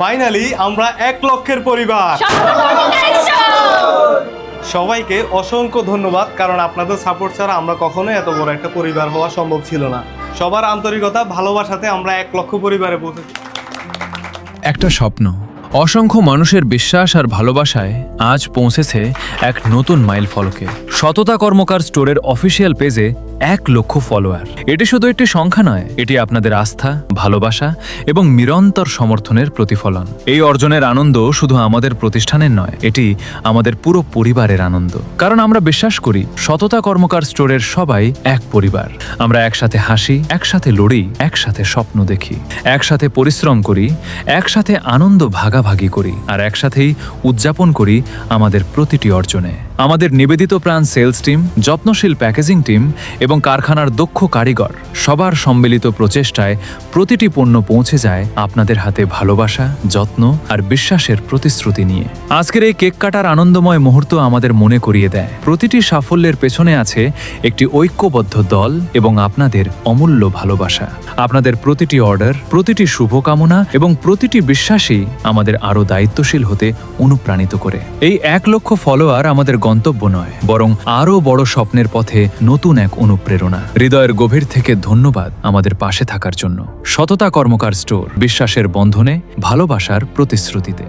Finally আমরা 1 লক্ষের পরিবার। সবাইকে অসংখ্য ধন্যবাদ, কারণ আপনাদের সাপোর্ট ছাড়া আমরা কখনোই এত বড় একটা পরিবার হওয়া সম্ভব ছিল না। সবার আন্তরিকতা ভালোবাসাতে আমরা 1 লক্ষ পরিবারে পৌঁছেছি। একটা স্বপ্ন, অসংখ্য মানুষের বিশ্বাস আর ভালোবাসায় আজ পৌঁছেছে এক নতুন মাইল ফলকে। সততা কর্মকার স্টোরের অফিসিয়াল পেজে 1 লক্ষ ফলোয়ার। এটি শুধু একটি সংখ্যা নয়, এটি আপনাদের আস্থা, ভালোবাসা এবং নিরন্তর সমর্থনের প্রতিফলন। এই অর্জনের আনন্দ শুধু আমাদের প্রতিষ্ঠানের নয়, এটি আমাদের পুরো পরিবারের আনন্দ। কারণ আমরা বিশ্বাস করি সততা কর্মকার স্টোরের সবাই এক পরিবার। আমরা একসাথে হাসি, একসাথে লড়ি, একসাথে স্বপ্ন দেখি, একসাথে পরিশ্রম করি, একসাথে আনন্দ ভাগাভাগি করি, আর একসাথেই উদযাপন করি আমাদের প্রতিটি অর্জনে। আমাদের নিবেদিত প্রাণ সেলস টিম, যত্নশীল প্যাকেজিং টিম এবং কারখানার দক্ষ কারিগর সবার সম্মিলিত প্রচেষ্টায় প্রতিটি পণ্য পৌঁছে যায় আপনাদের হাতে ভালোবাসা, যত্ন আর বিশ্বাসের প্রতিশ্রুতি নিয়ে। আজকের এই কেক কাটার আনন্দময় মুহূর্ত আমাদের মনে করিয়ে দেয় প্রতিটি সাফল্যের পেছনে আছে একটি ঐক্যবদ্ধ দল এবং আপনাদের অমূল্য ভালোবাসা। আপনাদের প্রতিটি অর্ডার, প্রতিটি শুভকামনা এবং প্রতিটি বিশ্বাসই আমাদের আরও দায়িত্বশীল হতে অনুপ্রাণিত করে। এই 1 লক্ষ ফলোয়ার আমাদের গন্তব্য নয়, বরং আরও বড় স্বপ্নের পথে নতুন এক অনুপ্রেরণা। হৃদয়ের গভীর থেকে ধন্যবাদ আমাদের পাশে থাকার জন্য। সততা কর্মকার স্টোর, বিশ্বাসের বন্ধনে, ভালোবাসার প্রতিশ্রুতিতে।